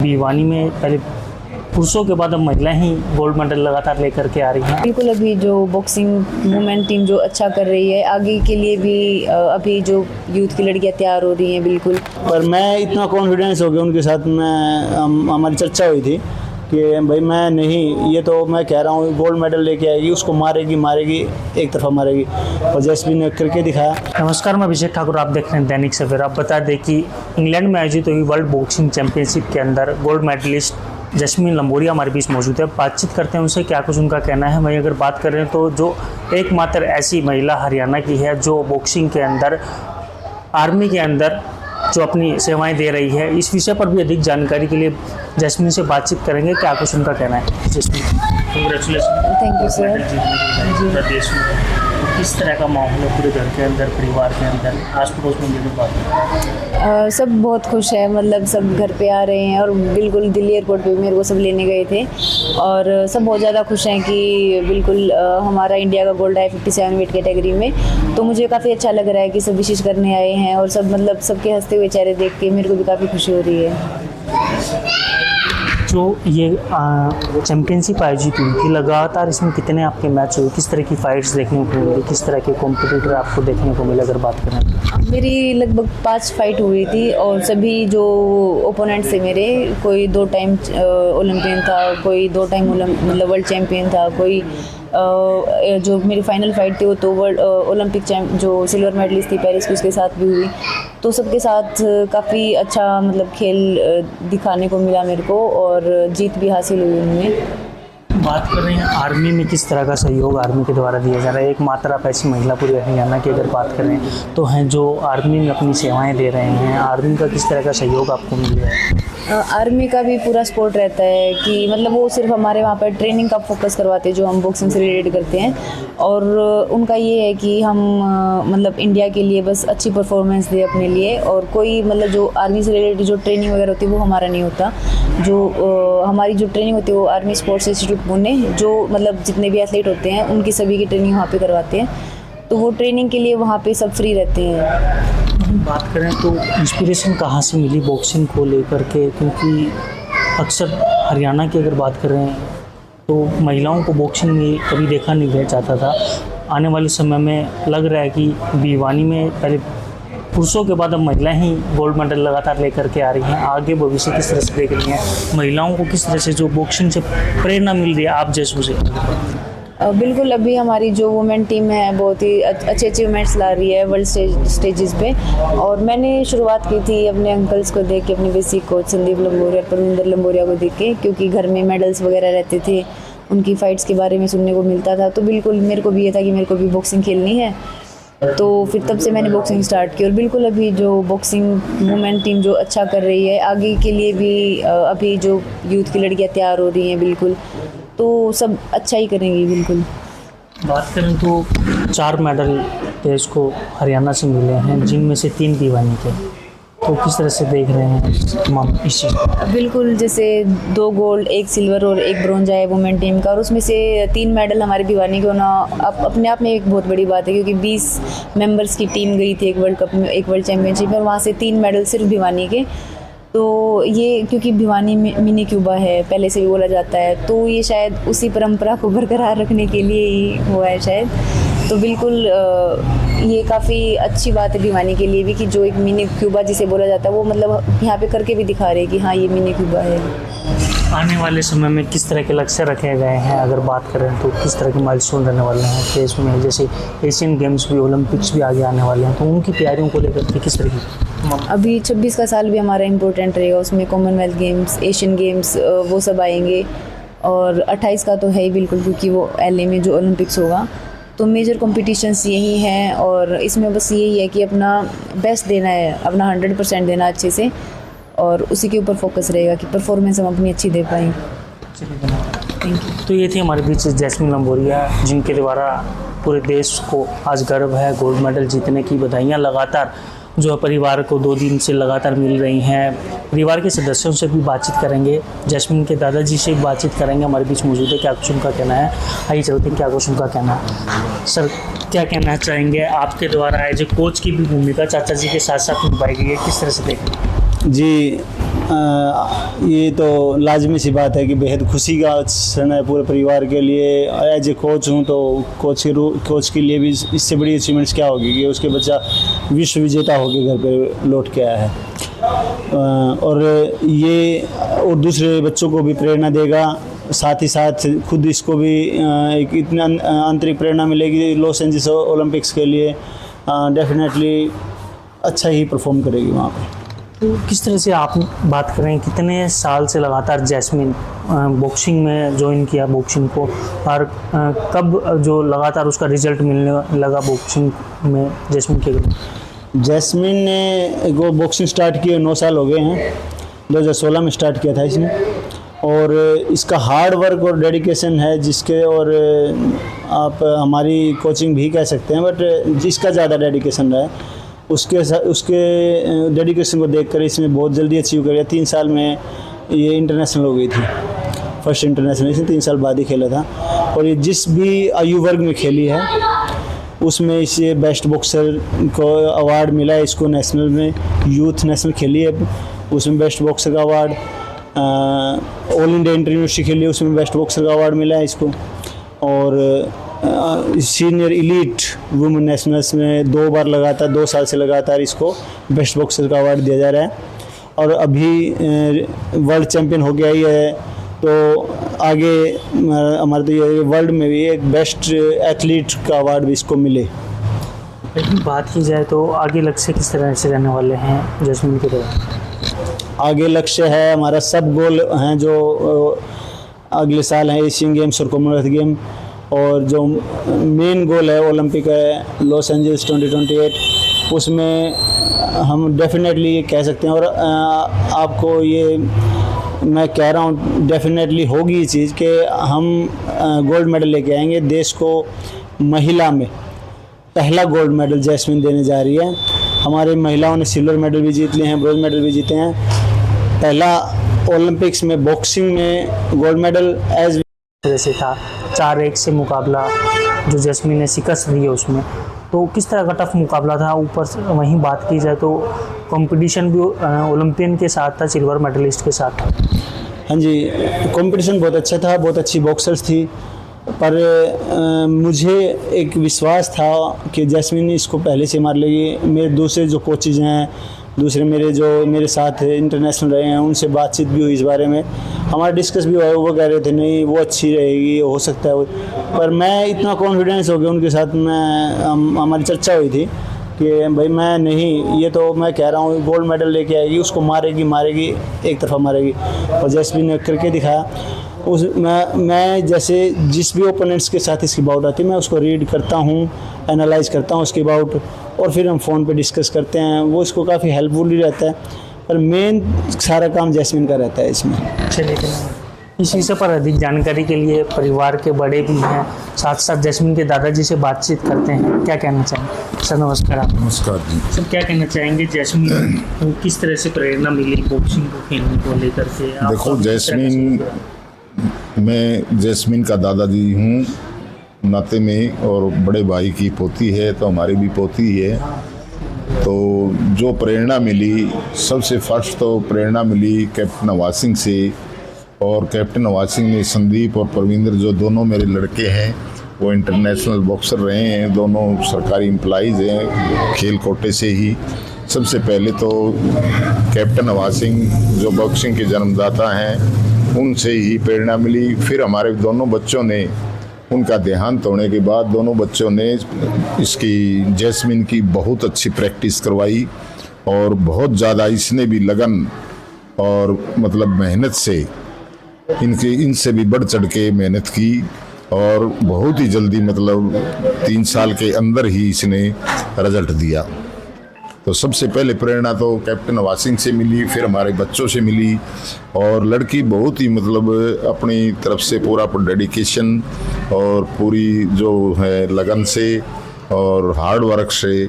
भिवानी में पहले पुरुषों के बाद अब महिलाएं ही गोल्ड मेडल लगातार लेकर के आ रही हैं। बिल्कुल, अभी जो बॉक्सिंग वुमेन टीम जो अच्छा कर रही है, आगे के लिए भी अभी जो यूथ की लड़कियां तैयार हो रही हैं बिल्कुल। पर मैं इतना कॉन्फिडेंस हो गया उनके साथ, हमारी चर्चा हुई थी कि भाई मैं नहीं, ये तो मैं कह रहा हूँ गोल्ड मेडल लेके आएगी, उसको मारेगी, एक तरफा मारेगी। और जैस्मीन ने करके दिखाया। नमस्कार, मैं अभिषेक ठाकुर, आप देख रहे हैं दैनिक सवेरा। आप बता दें कि इंग्लैंड में आयोजित हुई वर्ल्ड बॉक्सिंग चैंपियनशिप के अंदर गोल्ड मेडलिस्ट जैस्मीन लंबोरिया हमारे बीच मौजूद है। बातचीत करते हैं उनसे, क्या कुछ उनका कहना है। वहीं अगर बात करें तो जो एकमात्र ऐसी महिला हरियाणा की है जो बॉक्सिंग के अंदर आर्मी के अंदर जो अपनी सेवाएं दे रही है, इस विषय पर भी अधिक जानकारी के लिए जैस्मीन से बातचीत करेंगे। क्या कुछ उनका कहना है। Jasmine, congratulation. Thank you sir. देश में किस तरह का माहौल है पूरे घर के अंदर, परिवार के अंदर, आस पड़ोस में मेरे बात? सब बहुत खुश है, मतलब सब घर पे आ रहे हैं और बिल्कुल दिल्ली एयरपोर्ट पे मेरे को सब लेने गए थे और सब बहुत ज़्यादा खुश हैं कि बिल्कुल हमारा इंडिया का गोल्ड है 57 वेट कैटेगरी में। तो मुझे काफ़ी अच्छा लग रहा है कि सब विशेष करने आए हैं और सब मतलब सबके हंसते हुए चेहरे देख के मेरे को भी काफ़ी खुशी हो रही है। जो ये चैंपियनशिप आयोजित हुई थी, लगातार इसमें कितने आपके मैच हुए, किस तरह की फाइट्स देखने को मिली, किस तरह के कॉम्पिटिटर आपको देखने को मिले अगर बात करें? मेरी लगभग 5 फाइट हुई थी और सभी जो ओपोनेंट्स थे मेरे, कोई 2 टाइम ओलंपियन था, कोई 2 टाइम मतलब वर्ल्ड चैम्पियन था, कोई जो मेरी फाइनल फाइट थी वो तो वर्ल्ड ओलंपिक जो सिल्वर मेडलिस्ट थी पेरिस की, उसके साथ भी हुई। तो सबके साथ काफ़ी अच्छा मतलब खेल दिखाने को मिला मेरे को और जीत भी हासिल हुई उनमें। बात कर रहे हैं आर्मी में किस तरह का सहयोग आर्मी के द्वारा दिया जा रहा है। एकमात्र आप ऐसी महिला पूरी हरियाणा की अगर बात करें तो हैं जो आर्मी में अपनी सेवाएं दे रहे हैं, आर्मी का किस तरह का सहयोग आपको मिल रहा है? आर्मी का भी पूरा सपोर्ट रहता है कि मतलब वो सिर्फ हमारे वहाँ पर ट्रेनिंग का फोकस करवाते हैं जो हम बॉक्सिंग से रिलेटेड करते हैं और उनका ये है कि हम मतलब इंडिया के लिए बस अच्छी परफॉर्मेंस दे अपने लिए और कोई मतलब जो आर्मी से रिलेटेड जो ट्रेनिंग वगैरह होती है वो हमारा नहीं होता। जो हमारी जो ट्रेनिंग होती है वो आर्मी स्पोर्ट्स इंस्टीट्यूट पुणे, जो मतलब जितने भी एथलीट होते हैं उनकी सभी की ट्रेनिंग वहाँ पे करवाते हैं, तो वो ट्रेनिंग के लिए वहाँ पे सब फ्री रहते हैं। बात करें तो इंस्पिरेशन कहाँ से मिली बॉक्सिंग को लेकर के, क्योंकि अक्सर हरियाणा की अगर बात करें तो महिलाओं को बॉक्सिंग में कभी देखा नहीं जाता था। आने वाले समय में लग रहा है कि भिवानी में पहले पुरुषों के बाद अब महिलाएं ही गोल्ड मेडल लगातार लेकर के आ रही हैं। आगे भविष्य किस तरह से देख रही हैं, महिलाओं को किस तरह से जो बॉक्सिंग से प्रेरणा मिल रही है आप जैसों से? बिल्कुल, अभी हमारी जो वुमेन टीम है बहुत ही अच्छे अचीवमेंट्स ला रही है वर्ल्ड स्टेजेस पे और मैंने शुरुआत की थी अपने अंकल्स को देख के, अपने बेसिक कोच संदीप लंबोरिया, परविंदर लंबोरिया को देख के, क्योंकि घर में मेडल्स वगैरह रहते थे, उनकी फ़ाइट्स के बारे में सुनने को मिलता था। तो बिल्कुल मेरे को भी ये था कि मेरे को भी बॉक्सिंग खेलनी है, तो फिर तब से मैंने बॉक्सिंग स्टार्ट की और बिल्कुल अभी जो बॉक्सिंग वुमेन टीम जो अच्छा कर रही है, आगे के लिए भी अभी जो यूथ की लड़कियां तैयार हो रही हैं बिल्कुल, तो सब अच्छा ही करेंगी बिल्कुल। बात करें तो 4 मेडल देश को हरियाणा से मिले हैं, जिनमें से 3 भिवानी के, तो किस तरह से देख रहे हैं इस चीज़? बिल्कुल, जैसे 2 गोल्ड, 1 सिल्वर और 1 ब्रोंज आया वुमेन टीम का और उसमें से 3 मेडल हमारे भिवानी के होना अपने आप में एक बहुत बड़ी बात है, क्योंकि 20 मेंबर्स की टीम गई थी एक वर्ल्ड कप में, एक वर्ल्ड चैम्पियनशिप में, और वहाँ से 3 मेडल सिर्फ भिवानी के। तो ये क्योंकि भिवानी में मिनी क्यूबा है पहले से भी बोला जाता है, तो ये शायद उसी परंपरा को बरकरार रखने के लिए ही हुआ है शायद। तो बिल्कुल ये काफ़ी अच्छी बात है भिवानी के लिए भी कि जो एक मिनी क्यूबा जिसे बोला जाता है वो मतलब यहाँ पे करके भी दिखा रहे हैं कि हाँ ये मिनी क्यूबा है। आने वाले समय में किस तरह के लक्ष्य रखे गए हैं अगर बात करें तो किस तरह के माइलस्टोन रहने वाले हैं देश में? जैसे एशियन गेम्स भी, ओलंपिक्स भी आगे आने वाले हैं, तो उनकी तैयारियों को लेकर के किस तरह की? अभी 26 का साल भी हमारा इम्पोर्टेंट रहेगा, उसमें कॉमनवेल्थ गेम्स, एशियन गेम्स वो सब आएंगे और 28 का तो है ही बिल्कुल, क्योंकि वो LA में जो ओलंपिक्स होगा। तो मेजर कॉम्पिटिशन्स यही हैं और इसमें बस यही है कि अपना बेस्ट देना है, अपना 100% देना अच्छे से और उसी के ऊपर फोकस रहेगा कि परफॉर्मेंस हम अपनी अच्छी दे पाएँ। Thank you. तो ये थी हमारे बीच जैस्मीन लंबोरिया, जिनके द्वारा पूरे देश को आज गर्व है गोल्ड मेडल जीतने की। बधाइयाँ लगातार जो परिवार को 2 दिन से लगातार मिल रही हैं। परिवार के सदस्यों से भी बातचीत करेंगे, जैस्मीन के दादाजी से भी बातचीत करेंगे, हमारे बीच मौजूद है। क्या कुछ उनका कहना है, आइए चलते हैं क्या कुछ उनका कहना है। सर, क्या कहना चाहेंगे? आपके द्वारा एज ए कोच की भी भूमिका चाचा जी के साथ साथ निभाई गई है, किस तरह से देखें? जी, ये तो लाजमी सी बात है कि बेहद खुशी का क्षण है पूरे परिवार के लिए। एज ए कोच हूँ तो कोच के लिए भी इससे बड़ी अचीवमेंट्स क्या होगी कि उसके बच्चा विश्व विजेता होकर घर पे लौट के आया है। और ये और दूसरे बच्चों को भी प्रेरणा देगा, साथ ही साथ खुद इसको भी एक इतना आंतरिक प्रेरणा मिलेगी लॉस एंजल्स ओलंपिक्स के लिए। डेफिनेटली अच्छा ही परफॉर्म करेगी वहाँ पे। तो किस तरह से आप बात करें, कितने साल से लगातार जैस्मिन बॉक्सिंग में ज्वाइन किया बॉक्सिंग को, और कब जो लगातार उसका रिजल्ट मिलने लगा बॉक्सिंग में जैस्मिन के? जैस्मिन ने वो बॉक्सिंग स्टार्ट किए 9 साल हो गए हैं, 2016 में स्टार्ट किया था इसने। और इसका हार्ड वर्क और डेडिकेशन है जिसके, और आप हमारी कोचिंग भी कह सकते हैं, बट जिसका ज़्यादा डेडिकेशन रहा है उसके डेडिकेशन को देखकर इसने बहुत जल्दी अचीव कर लिया। 3 साल में ये इंटरनेशनल हो गई थी, फर्स्ट इंटरनेशनल इसने 3 साल बाद ही खेला था। और ये जिस भी आयु वर्ग में खेली है उसमें इसे बेस्ट बॉक्सर को अवार्ड मिला है इसको। नेशनल में यूथ नेशनल खेली है उसमें बेस्ट बॉक्सर का award, all India inter university खेली है उसमें बेस्ट बॉक्सर का अवार्ड मिला है इसको। और सीनियर एलीट वुमेन नेशनल्स में 2 बार लगातार 2 साल से लगातार इसको बेस्ट बॉक्सर का अवार्ड दिया जा रहा है। और अभी वर्ल्ड चैम्पियन हो गया ही है, तो आगे हमारे तो ये वर्ल्ड में भी एक बेस्ट एथलीट का अवार्ड भी इसको मिले। लेकिन बात की जाए तो आगे लक्ष्य किस तरह से रहने वाले हैं जैस्मिन के तरफ? आगे लक्ष्य है हमारा, सब गोल हैं जो अगले साल हैं एशियन गेम्स और कॉमनवेल्थ गेम, और जो मेन गोल है ओलंपिक है लॉस एंजल्स 2028, उसमें हम डेफिनेटली ये कह सकते हैं। और आपको ये मैं कह रहा हूँ डेफिनेटली होगी ये चीज़ कि हम गोल्ड मेडल लेके आएंगे। देश को महिला में पहला गोल्ड मेडल जैस्मिन देने जा रही है। हमारी महिलाओं ने सिल्वर मेडल भी जीत लिए हैं, ब्रोंज मेडल भी जीते हैं। पहला ओलंपिक्स में बॉक्सिंग में गोल्ड मेडल एज जैसे था 4-1 से मुकाबला जो जैस्मिन ने शिकस्त दी है उसमें, तो किस तरह का टफ मुकाबला था? ऊपर से वहीं बात की जाए तो कंपटीशन भी ओलंपियन के साथ था, सिल्वर मेडलिस्ट के साथ था। हाँ जी, कंपटीशन बहुत अच्छा था, बहुत अच्छी बॉक्सर्स थी, पर मुझे एक विश्वास था कि जैस्मिन इसको पहले से मार लेगी। मेरे दूसरे जो कोचेज हैं, दूसरे मेरे साथ इंटरनेशनल रहे हैं, उनसे बातचीत भी हुई इस बारे में, हमारा डिस्कस भी हुआ। वो कह रहे थे नहीं वो अच्छी रहेगी, हो सकता है, पर मैं इतना कॉन्फिडेंस हो गया उनके साथ। हमारी चर्चा हुई थी कि भाई मैं नहीं, ये तो मैं कह रहा हूँ गोल्ड मेडल लेके आएगी, उसको मारेगी एक तरफा मारेगी। और जैस्मिन ने करके दिखाया। मैं जैसे जिस भी ओपोनेंट्स के साथ इसकी बाउट आती है मैं उसको रीड करता हूँ, एनालाइज करता हूँ उसकी बाउट, और फिर हम फ़ोन पे डिस्कस करते हैं। वो इसको काफ़ी हेल्पफुल ही रहता है, पर मेन सारा काम जैस्मिन का रहता है इसमें। चलिए, इस विषय पर अधिक जानकारी के लिए परिवार के बड़े भी हैं, साथ साथ जैस्मिन के दादाजी से बातचीत करते हैं। क्या कहना चाहेंगे सर? नमस्कार। आप नमस्कार जी। सर क्या कहना चाहेंगे, जैस्मिन को किस तरह से प्रेरणा मिली बॉक्सिंग को खेलने को लेकर के? देखो, मैं जैस्मिन का दादाजी हूँ नाते में, और बड़े भाई की पोती है तो हमारी भी पोती है। तो जो प्रेरणा मिली, सबसे फर्स्ट तो प्रेरणा मिली कैप्टन अवाज सिंह से। और कैप्टन अवाज सिंह ने संदीप और परविंदर, जो दोनों मेरे लड़के हैं, वो इंटरनेशनल बॉक्सर रहे हैं, दोनों सरकारी एम्प्लॉइज़ हैं खेल कोटे से ही। सबसे पहले तो कैप्टन अवाज सिंह जो बॉक्सिंग के जन्मदाता हैं, उनसे ही प्रेरणा मिली। फिर हमारे दोनों बच्चों ने, उनका देहांत होने के बाद दोनों बच्चों ने इसकी जैस्मिन की बहुत अच्छी प्रैक्टिस करवाई, और बहुत ज़्यादा इसने भी लगन और मतलब मेहनत से इनसे भी बढ़ चढ़ के मेहनत की, और बहुत ही जल्दी मतलब 3 साल के अंदर ही इसने रिजल्ट दिया। तो सबसे पहले प्रेरणा तो कैप्टन अवाज सिंह से मिली, फिर हमारे बच्चों से मिली। और लड़की बहुत ही मतलब अपनी तरफ से पूरा डेडिकेशन और पूरी जो है लगन से और हार्ड वर्क से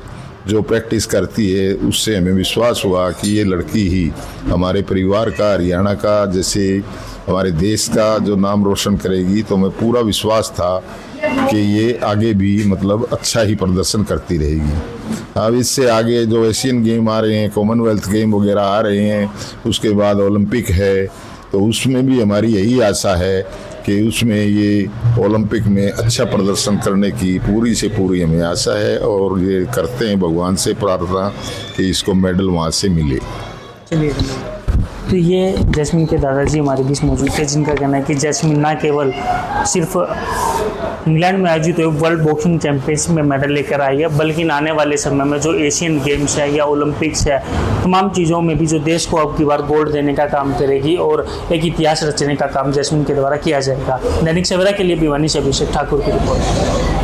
जो प्रैक्टिस करती है, उससे हमें विश्वास हुआ कि ये लड़की ही हमारे परिवार का, हरियाणा का, जैसे हमारे देश का जो नाम रोशन करेगी। तो मैं पूरा विश्वास था कि ये आगे भी मतलब अच्छा ही प्रदर्शन करती रहेगी। अब इससे आगे जो एशियन गेम आ रहे हैं, कॉमनवेल्थ गेम वगैरह आ रहे हैं, उसके बाद ओलंपिक है, तो उसमें भी हमारी यही आशा है कि उसमें ये ओलंपिक में अच्छा प्रदर्शन करने की पूरी से पूरी हमें आशा है, और ये करते हैं भगवान से प्रार्थना कि इसको मेडल वहाँ से मिले। चलिए, तो ये जैस्मिन के दादाजी हमारे बीच मौजूद थे, जिनका कहना है कि जैस्मिन ना केवल सिर्फ इंग्लैंड में आयोजित हुए वर्ल्ड बॉक्सिंग चैंपियनशिप में मेडल लेकर आई है, बल्कि आने वाले समय में जो एशियन गेम्स है या ओलंपिक्स है, तमाम चीज़ों में भी जो देश को अब की बार गोल्ड देने का काम करेगी और एक इतिहास रचने का काम जैस्मिन के द्वारा किया जाएगा। दैनिक सवेरा के लिए भिवानी से अभिषेक ठाकुर की रिपोर्ट।